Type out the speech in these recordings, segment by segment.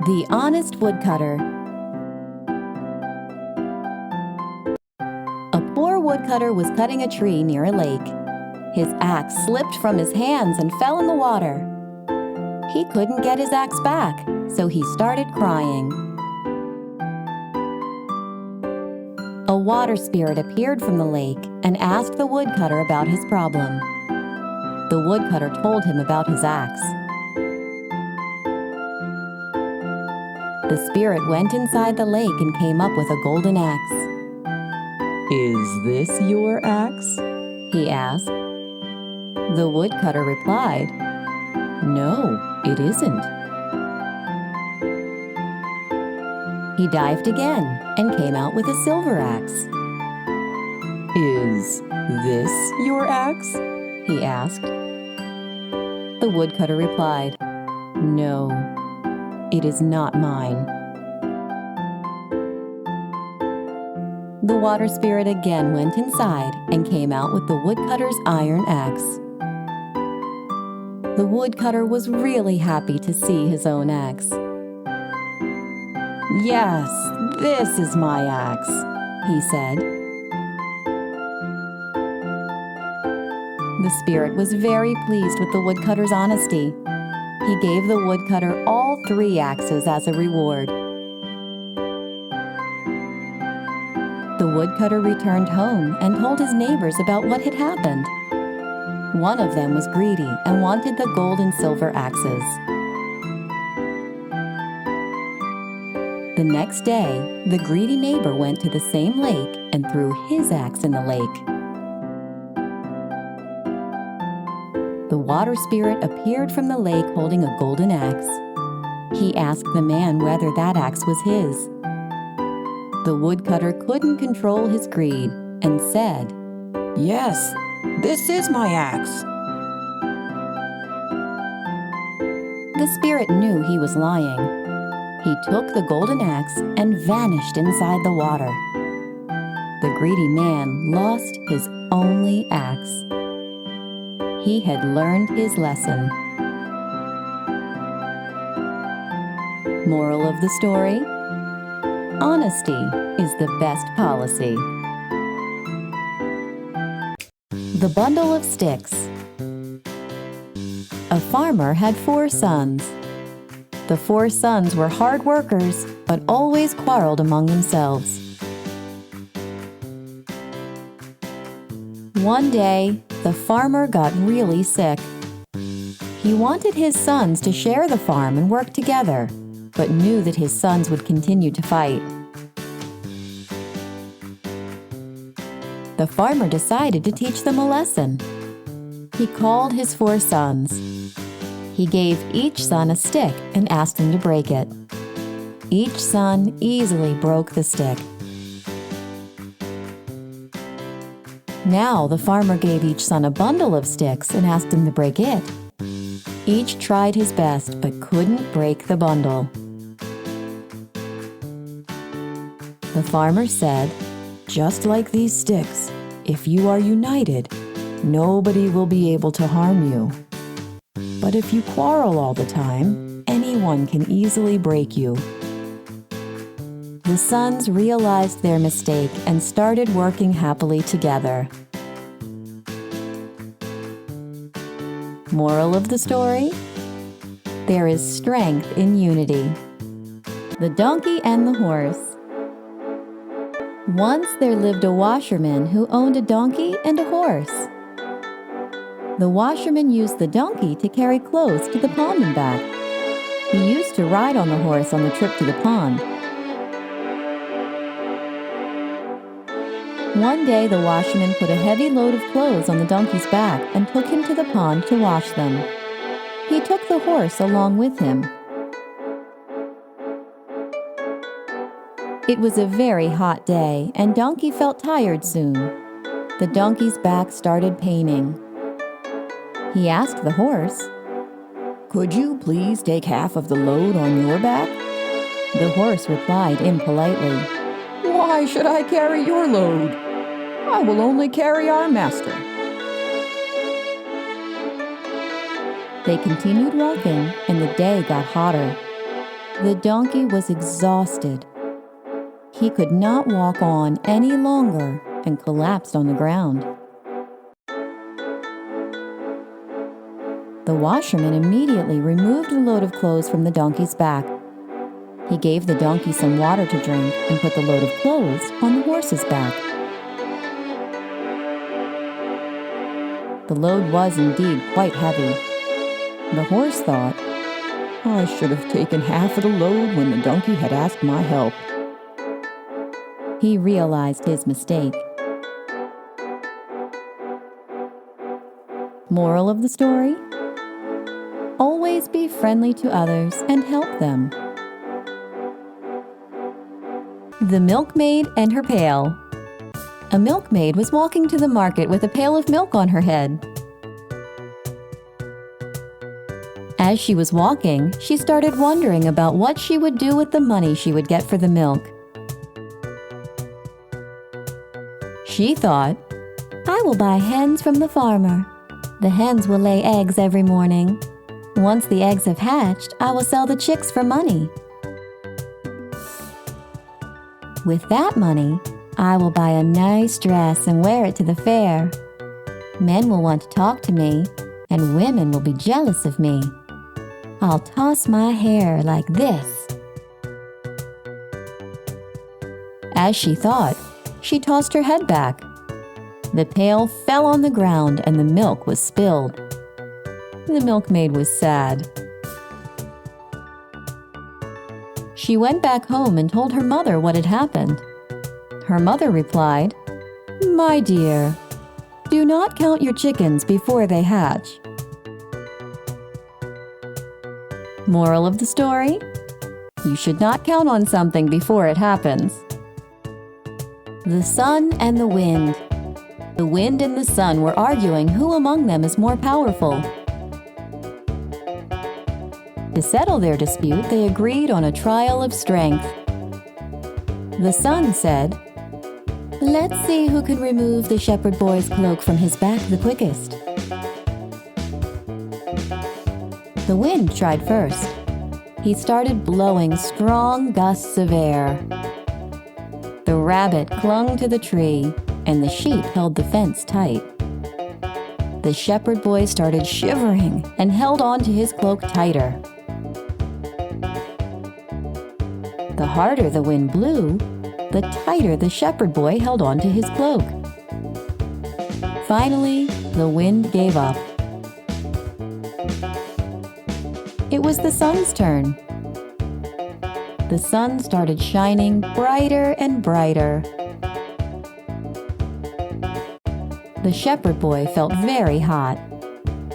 The Honest Woodcutter. A poor woodcutter was cutting a tree near a lake. His axe slipped from his hands and fell in the water. He couldn't get his axe back, so he started crying. A water spirit appeared from the lake and asked the woodcutter about his problem. The woodcutter told him about his axe. The spirit went inside the lake and came up with a golden axe. "Is this your axe?" he asked. The woodcutter replied, "No, it isn't." He dived again and came out with a silver axe. "Is this your axe?" he asked. The woodcutter replied, "No, it is not mine." The water spirit again went inside and came out with the woodcutter's iron axe. The woodcutter was really happy to see his own axe. "Yes, this is my axe," he said. The spirit was very pleased with the woodcutter's honesty. He gave the woodcutter all 3 axes as a reward. The woodcutter returned home and told his neighbors about what had happened. One of them was greedy and wanted the gold and silver axes. The next day, the greedy neighbor went to the same lake and threw his axe in the lake. The water spirit appeared from the lake holding a golden axe. He asked the man whether that axe was his. The woodcutter couldn't control his greed and said, "Yes, this is my axe." The spirit knew he was lying. He took the golden axe and vanished inside the water. The greedy man lost his only axe. He had learned his lesson. Moral of the story: honesty is the best policy. The Bundle of Sticks. A farmer had 4 sons. The 4 sons were hard workers, but always quarreled among themselves. One day, the farmer got really sick. He wanted his sons to share the farm and work together, but knew that his sons would continue to fight. The farmer decided to teach them a lesson. He called his 4 sons. He gave each son a stick and asked him to break it. Each son easily broke the stick. Now the farmer gave each son a bundle of sticks and asked him to break it. Each tried his best but couldn't break the bundle. The farmer said, "Just like these sticks, if you are united, nobody will be able to harm you. But if you quarrel all the time, anyone can easily break you." The sons realized their mistake and started working happily together. Moral of the story: there is strength in unity. The Donkey and the Horse. Once there lived a washerman who owned a donkey and a horse. The washerman used the donkey to carry clothes to the pond and back. He used to ride on the horse on the trip to the pond. One day, the washerman put a heavy load of clothes on the donkey's back and took him to the pond to wash them. He took the horse along with him. It was a very hot day, and Donkey felt tired soon. The donkey's back started paining. He asked the horse, "Could you please take half of the load on your back?" The horse replied impolitely, "Why should I carry your load? I will only carry our master." They continued walking, and the day got hotter. The donkey was exhausted. He could not walk on any longer and collapsed on the ground. The washerman immediately removed the load of clothes from the donkey's back. He gave the donkey some water to drink and put the load of clothes on the horse's back. The load was indeed quite heavy. The horse thought, I should have taken half of the load when the donkey had asked my help. He realized his mistake. Moral of the story? Always be friendly to others and help them. The Milkmaid and Her Pail. A milkmaid was walking to the market with a pail of milk on her head. As she was walking, she started wondering about what she would do with the money she would get for the milk. She thought, I will buy hens from the farmer. The hens will lay eggs every morning. Once the eggs have hatched, I will sell the chicks for money. With that money, I will buy a nice dress and wear it to the fair. Men will want to talk to me, and women will be jealous of me. I'll toss my hair like this. As she thought, she tossed her head back. The pail fell on the ground and the milk was spilled. The milkmaid was sad. She went back home and told her mother what had happened. Her mother replied, My dear, do not count your chickens before they hatch. Moral of the story? You should not count on something before it happens. The sun and the wind. The wind and the sun were arguing who among them is more powerful. To settle their dispute, they agreed on a trial of strength. The sun said, Let's see who can remove the shepherd boy's cloak from his back the quickest. The wind tried first. He started blowing strong gusts of air. The rabbit clung to the tree, and the sheep held the fence tight. The shepherd boy started shivering and held on to his cloak tighter. The harder the wind blew, the tighter the shepherd boy held on to his cloak. Finally, the wind gave up. It was the sun's turn. The sun started shining brighter and brighter. The shepherd boy felt very hot.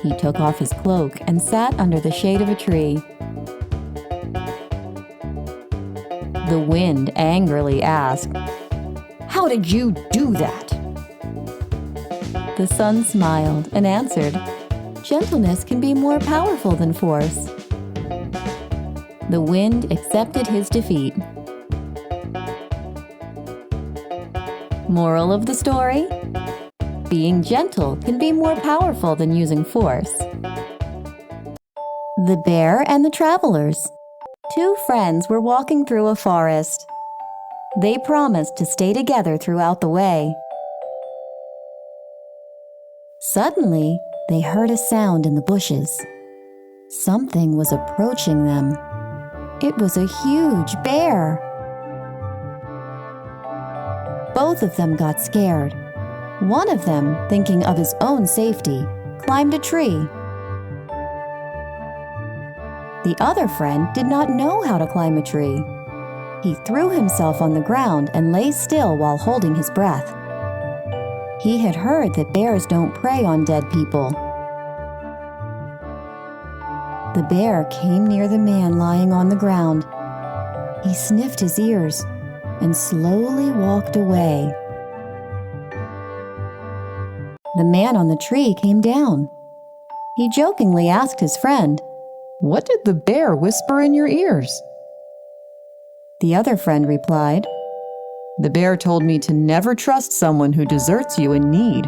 He took off his cloak and sat under the shade of a tree. The wind angrily asked, How did you do that? The sun smiled and answered, Gentleness can be more powerful than force. The wind accepted his defeat. Moral of the story? Being gentle can be more powerful than using force. The Bear and the Travelers. Two friends were walking through a forest. They promised to stay together throughout the way. Suddenly, they heard a sound in the bushes. Something was approaching them. It was a huge bear. Both of them got scared. One of them, thinking of his own safety, climbed a tree. The other friend did not know how to climb a tree. He threw himself on the ground and lay still while holding his breath. He had heard that bears don't prey on dead people. The bear came near the man lying on the ground. He sniffed his ears and slowly walked away. The man on the tree came down. He jokingly asked his friend, What did the bear whisper in your ears? The other friend replied, The bear told me to never trust someone who deserts you in need.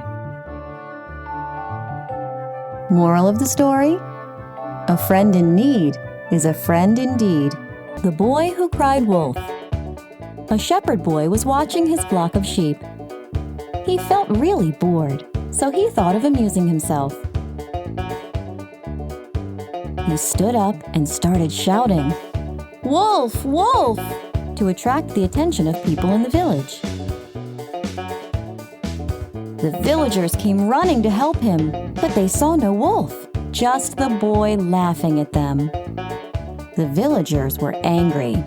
Moral of the story? A friend in need is a friend indeed. The Boy Who Cried Wolf. A shepherd boy was watching his flock of sheep. He felt really bored, so he thought of amusing himself. He stood up and started shouting, "Wolf! Wolf!" to attract the attention of people in the village. The villagers came running to help him, but they saw no wolf, just the boy laughing at them. The villagers were angry.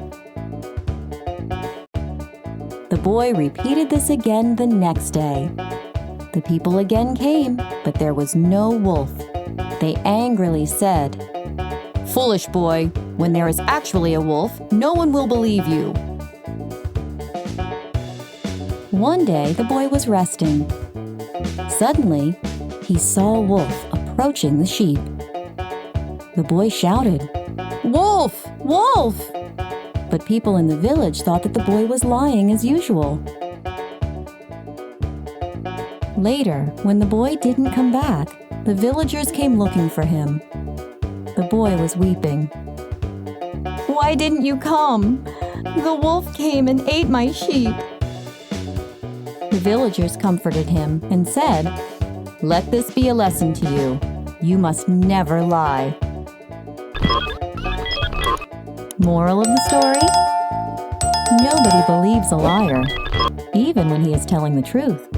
The boy repeated this again the next day. The people again came, but there was no wolf. They angrily said, "Foolish boy, when there is actually a wolf, no one will believe you." One day, the boy was resting. Suddenly, he saw a wolf approaching the sheep. The boy shouted, "Wolf! Wolf!" But people in the village thought that the boy was lying as usual. Later, when the boy didn't come back, the villagers came looking for him. The boy was weeping. "Why didn't you come? The wolf came and ate my sheep." The villagers comforted him and said, "Let this be a lesson to you. You must never lie." Moral of the story? Nobody believes a liar, even when he is telling the truth.